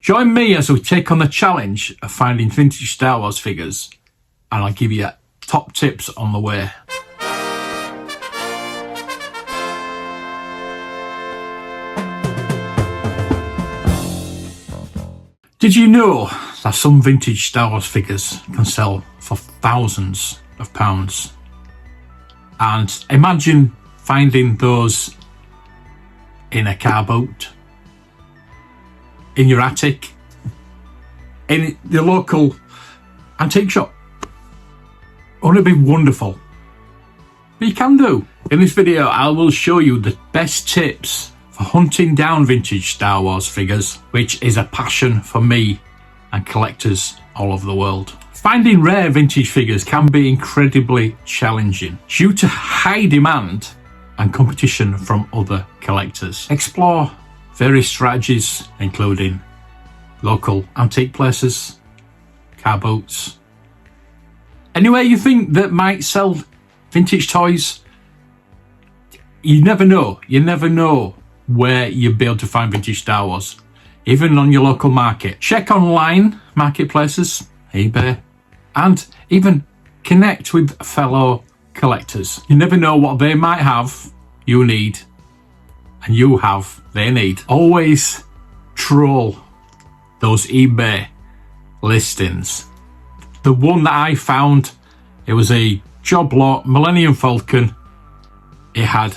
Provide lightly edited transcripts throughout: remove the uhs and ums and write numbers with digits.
Join me as we take on the challenge of finding vintage Star Wars figures, and I'll give you top tips on the way. Did you know that some vintage Star Wars figures can sell for thousands of pounds? And imagine finding those in a car boot, in your attic, in the local antique shop. Wouldn't it be wonderful? But you can do. In this video, I will show you the best tips for hunting down vintage Star Wars figures, which is a passion for me and collectors all over the world. Finding rare vintage figures can be incredibly challenging due to high demand and competition from other collectors. Explore various strategies, including local antique places, car boats, anywhere you think that might sell vintage toys. You never know. You never know where you'll be able to find vintage Star Wars, even on your local market. Check online marketplaces, eBay, and even connect with fellow collectors. You never know what they might have you need, and you have they need. Always troll those eBay listings. The one that I found, it was a job lot Millennium Falcon. It had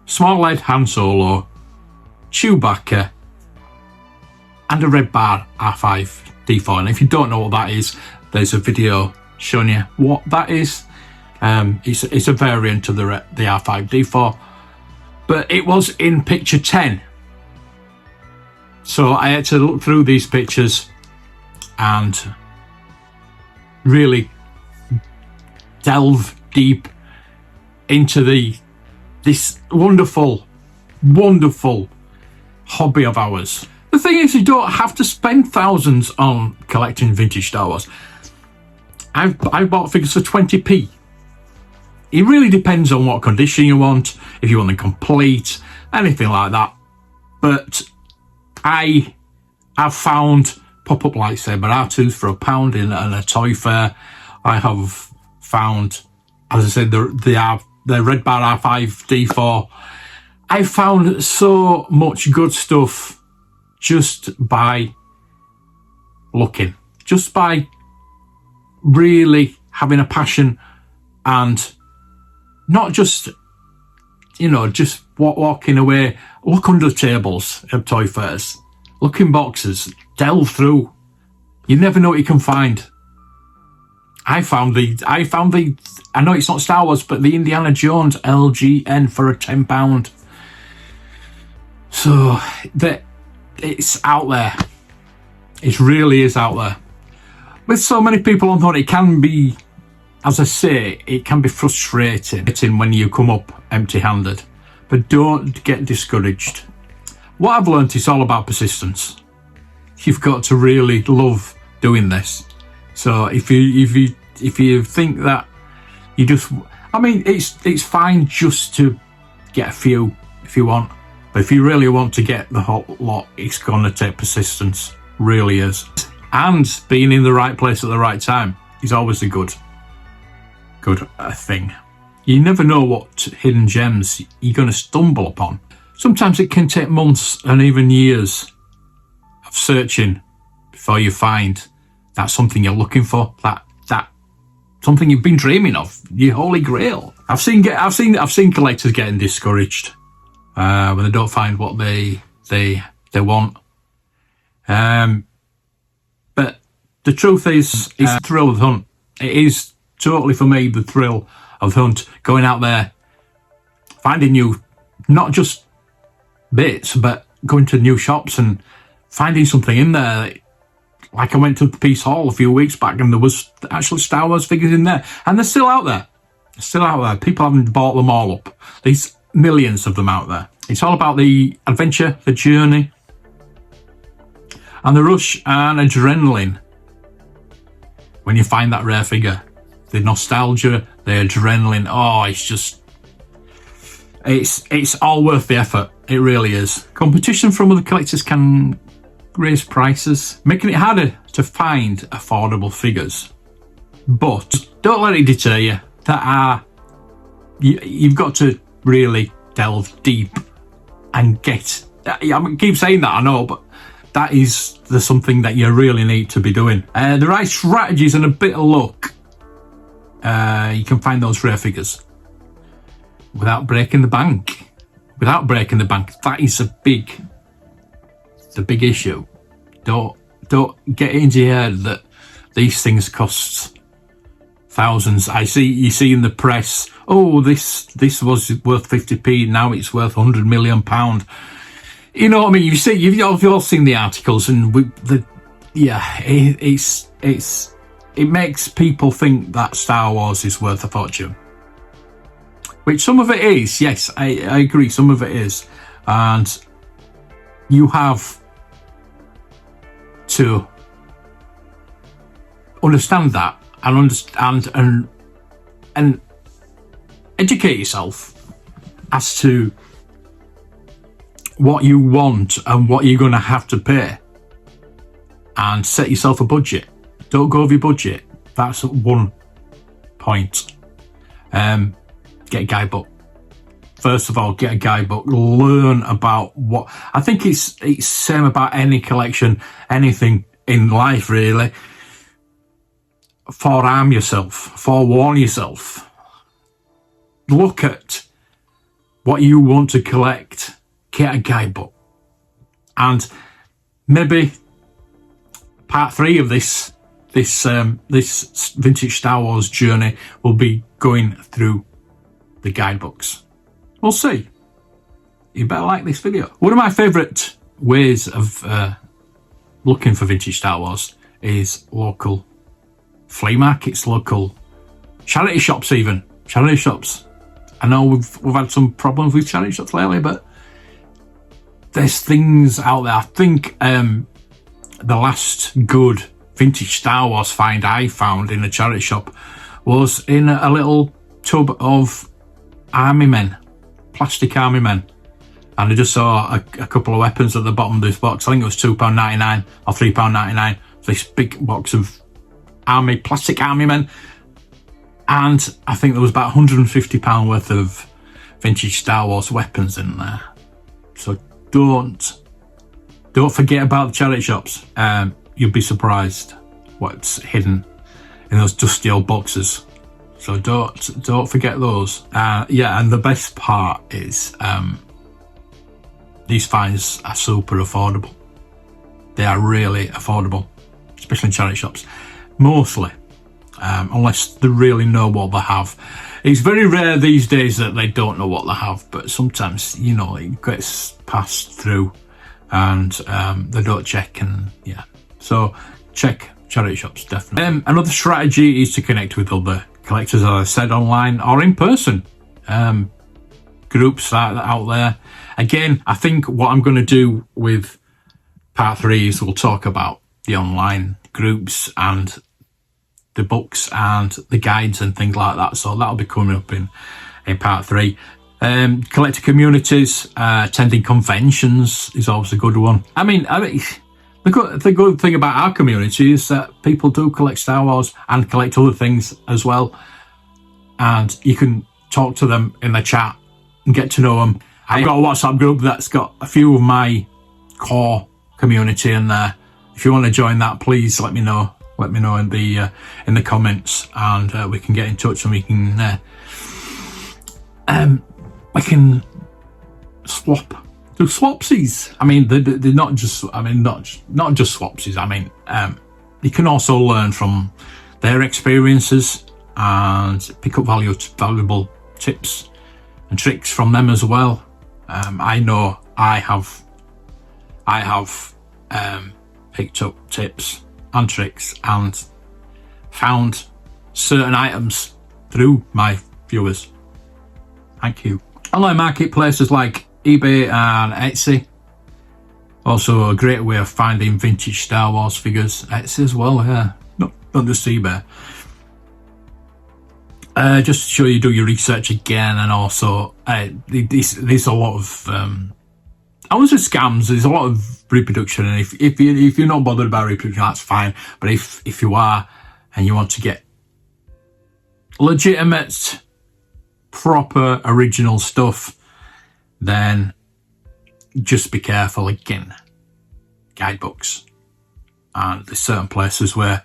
small lead Han Solo, Chewbacca, and a red bar R5D4. And if you don't know what that is, there's a video showing you what that is. It's a variant of the R5D4, but it was in picture 10. So I had to look through these pictures and really delve deep into this wonderful hobby of ours. The thing is, you don't have to spend thousands on collecting vintage Star Wars. I bought figures for 20p. It really depends on what condition you want, if you want them complete, anything like that. But I have found pop-up lightsaber R2s for £1 in a toy fair. I have found, as I said, the red bar R5D4. I found so much good stuff just by looking, just by really having a passion and not just, just walking away. Look under the tables at toy fairs, look in boxes, delve through. You never know what you can find. I found I know it's not Star Wars, but the Indiana Jones LGN for a £10. So that it's out there. It really is out there. With so many people on hunt, it can be, as I say, it can be frustrating when you come up empty-handed. But don't get discouraged. What I've learned is all about persistence. You've got to really love doing this. So if you think that you just, it's fine just to get a few if you want. But if you really want to get the whole lot, it's going to take persistence. Really is. And being in the right place at the right time is always a good thing. You never know what hidden gems you're going to stumble upon. Sometimes it can take months and even years of searching before you find that something you're looking for, that something you've been dreaming of, your holy grail. I've seen collectors getting discouraged when they don't find what they want. But the truth is, it's the thrill of the hunt. It is totally, for me, the thrill of the hunt. Going out there, finding new, not just bits, but going to new shops and finding something in there. Like I went to Peace Hall a few weeks back and there was actually Star Wars figures in there. And they're still out there. They're still out there. People haven't bought them all up. There's millions of them out there. It's all about the adventure, the journey, and the rush and adrenaline when you find that rare figure. The nostalgia, the adrenaline. Oh, it's all worth the effort. It really is. Competition from other collectors can raise prices, making it harder to find affordable figures. But don't let it deter you. You've got to really delve deep and get. I keep saying that, I know, but that is something that you really need to be doing. The right strategies and a bit of luck, you can find those rare figures without breaking the bank. That is the big issue. Don't get into your head that these things cost thousands. You see in the press, oh, this was worth 50p, now it's worth £100 million. You know what I mean? You've all seen the articles, and it makes people think that Star Wars is worth a fortune. Which some of it is, yes, I agree, some of it is. And you have to understand that and educate yourself as to what you want and what you're going to have to pay, and set yourself a budget. Don't go over your budget. That's one point. Get a guidebook. First of all, get a guidebook. Learn about what. I think it's same about any collection, anything in life really. Forewarn yourself. Look at what you want to collect. Get a guidebook, and maybe part 3 of this vintage Star Wars journey will be going through the guidebooks. We'll see. You better like this video. One of my favourite ways of looking for vintage Star Wars is local flea markets, local charity shops, even charity shops. I know we've had some problems with charity shops lately, but there's things out there. I think the last good vintage Star Wars find I found in a charity shop was in a little tub of army men, plastic army men. And I just saw a couple of weapons at the bottom of this box. I think it was £2.99 or £3.99. This big box of plastic army men. And I think there was about £150 worth of vintage Star Wars weapons in there. So don't forget about the charity shops. You'll be surprised what's hidden in those dusty old boxes. So don't forget those. And the best part is these finds are super affordable. They are really affordable, especially in charity shops. Mostly, unless they really know what they have. It's very rare these days that they don't know what they have, but sometimes, it gets passed through and they don't check, and yeah. So check charity shops, definitely. Another strategy is to connect with other collectors, as I said, online or in person. Groups out there. Again, I think what I'm going to do with part 3 is we'll talk about the online groups and the books and the guides and things like that. So that'll be coming up in part 3. Collector communities, attending conventions is always a good one. I mean, the good thing about our community is that people do collect Star Wars and collect other things as well. And you can talk to them in the chat and get to know them. I've got a WhatsApp group that's got a few of my core community in there. If you want to join that, please let me know. Let me know in the comments, and we can get in touch, and we can do swapsies. I mean, they're not just. I mean, not just swapsies. I mean, you can also learn from their experiences and pick up valuable tips and tricks from them as well. I know I have picked up tips and tricks and found certain items through my viewers. Thank you. Online marketplaces like eBay and Etsy, also a great way of finding vintage Star Wars figures. Etsy as well, yeah, not just eBay. Just to show you do your research again, and also there's a lot of I wouldn't say scams. There's a lot of reproduction, and if you're not bothered about reproduction, that's fine. But if you are and you want to get legitimate, proper, original stuff, then just be careful again. Guidebooks, and there's certain places where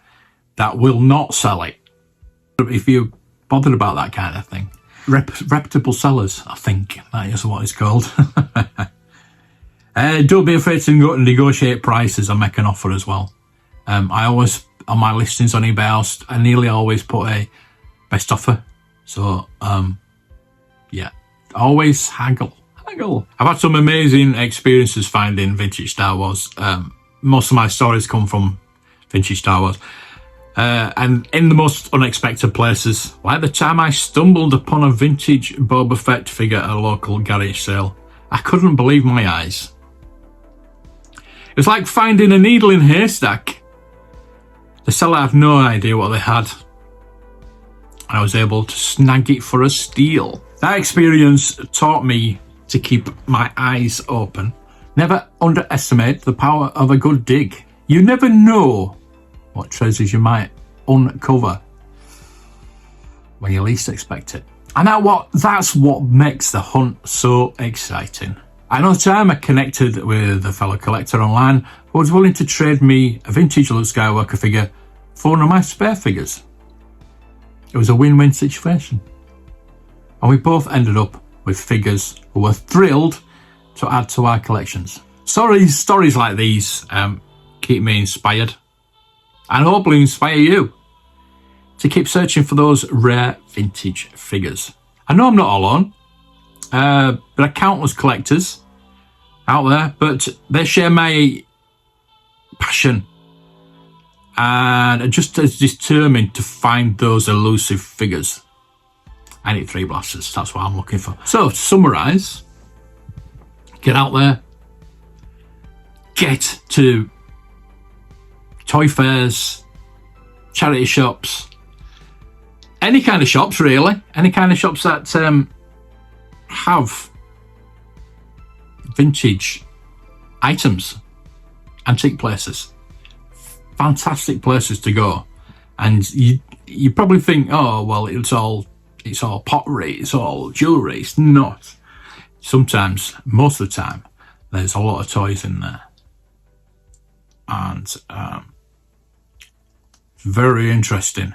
that will not sell it. If you're bothered about that kind of thing, reputable sellers, I think that is what it's called. Don't be afraid to negotiate prices and make an offer as well. I always, on my listings on eBay, I nearly always put a best offer. So, yeah, always haggle. I've had some amazing experiences finding vintage Star Wars. Most of my stories come from vintage Star Wars. And in the most unexpected places, like the time I stumbled upon a vintage Boba Fett figure at a local garage sale. I couldn't believe my eyes. It was like finding a needle in a haystack. The seller had no idea what they had. I was able to snag it for a steal. That experience taught me to keep my eyes open. Never underestimate the power of a good dig. You never know what treasures you might uncover when you least expect it. And that's what makes the hunt so exciting. Another time I connected with a fellow collector online who was willing to trade me a vintage Luke Skywalker figure for one of my spare figures. It was a win-win situation. And we both ended up with figures who were thrilled to add to our collections. Stories like these keep me inspired, and hopefully inspire you to keep searching for those rare vintage figures. I know I'm not alone. There are countless collectors out there, but they share my passion and are just as determined to find those elusive figures. I need 3 blasters, that's what I'm looking for. So, to summarise, get out there, get to toy fairs, charity shops, any kind of shops really, any kind of shops that have vintage items, antique places, fantastic places to go. And you probably think, oh well, it's all pottery, it's all jewellery. It's not. Sometimes, most of the time, there's a lot of toys in there. And very interesting.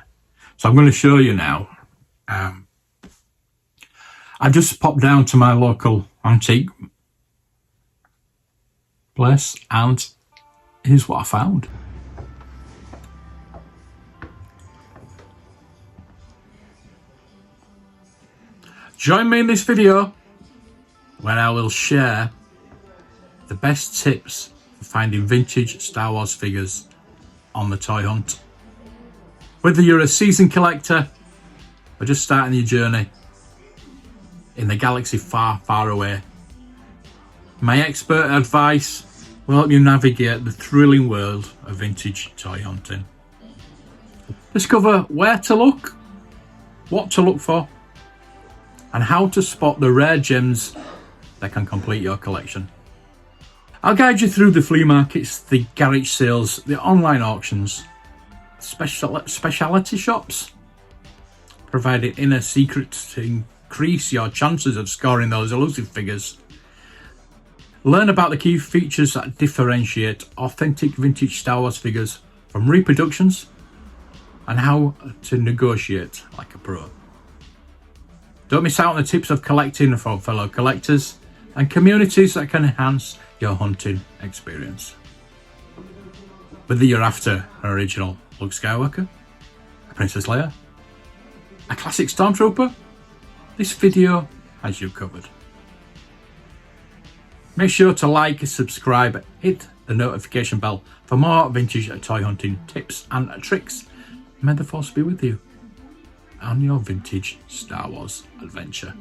So I'm going to show you now. I just popped down to my local antique place, and here's what I found. Join me in this video where I will share the best tips for finding vintage Star Wars figures on the toy hunt. Whether you're a seasoned collector or just starting your journey in the galaxy far, far away, my expert advice will help you navigate the thrilling world of vintage toy hunting. Discover where to look, what to look for, and how to spot the rare gems that can complete your collection. I'll guide you through the flea markets, the garage sales, the online auctions, speciality shops, providing inner secrets to increase your chances of scoring those elusive figures. Learn about the key features that differentiate authentic vintage Star Wars figures from reproductions, and how to negotiate like a pro. Don't miss out on the tips of collecting from fellow collectors and communities that can enhance your hunting experience. Whether you're after an original Luke Skywalker, a Princess Leia, a classic Stormtrooper, this video has you covered. Make sure to like, subscribe, hit the notification bell for more vintage toy hunting tips and tricks. May the Force be with you on your vintage Star Wars adventure.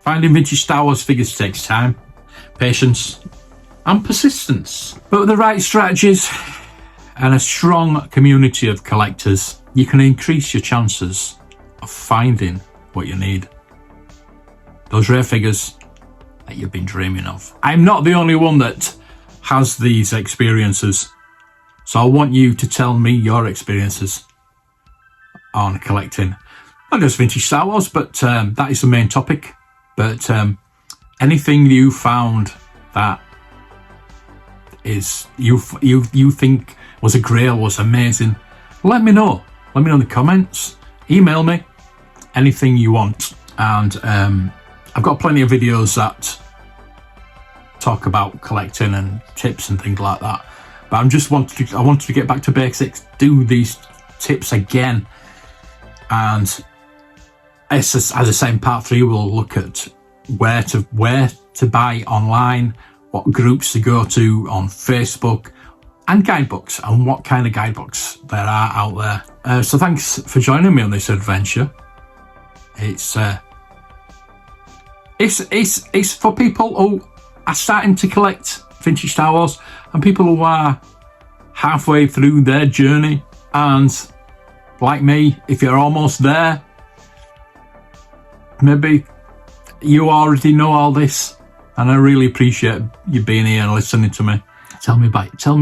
Finding vintage Star Wars figures takes time, patience and persistence. But with the right strategies and a strong community of collectors, you can increase your chances of finding what you need. Those rare figures that you've been dreaming of. I'm not the only one that has these experiences, so I want you to tell me your experiences on collecting not just vintage Star Wars, but that is the main topic. But anything you found that is you think was a grail, was amazing, let me know. Let me know in the comments. Email me anything you want, and I've got plenty of videos that talk about collecting and tips and things like that. But I wanted to get back to basics, do these tips again, and as I say, in part 3 we'll look at where to buy online, what groups to go to on Facebook, and guidebooks, and what kind of guidebooks there are out there. So thanks for joining me on this adventure. It's for people who are starting to collect vintage Star Wars, and people who are halfway through their journey, and like me, if you're almost there, maybe you already know all this, and I really appreciate you being here and listening to me. Tell me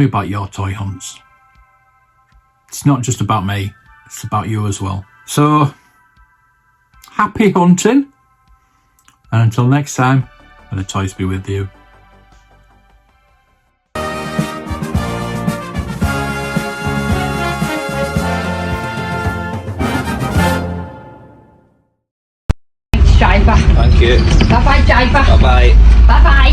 about your toy hunts. It's not just about me, it's about you as well. So happy hunting, and until next time, may the toys be with you. Jiver. Thank you. Bye bye, Jiver. Bye bye. Bye bye.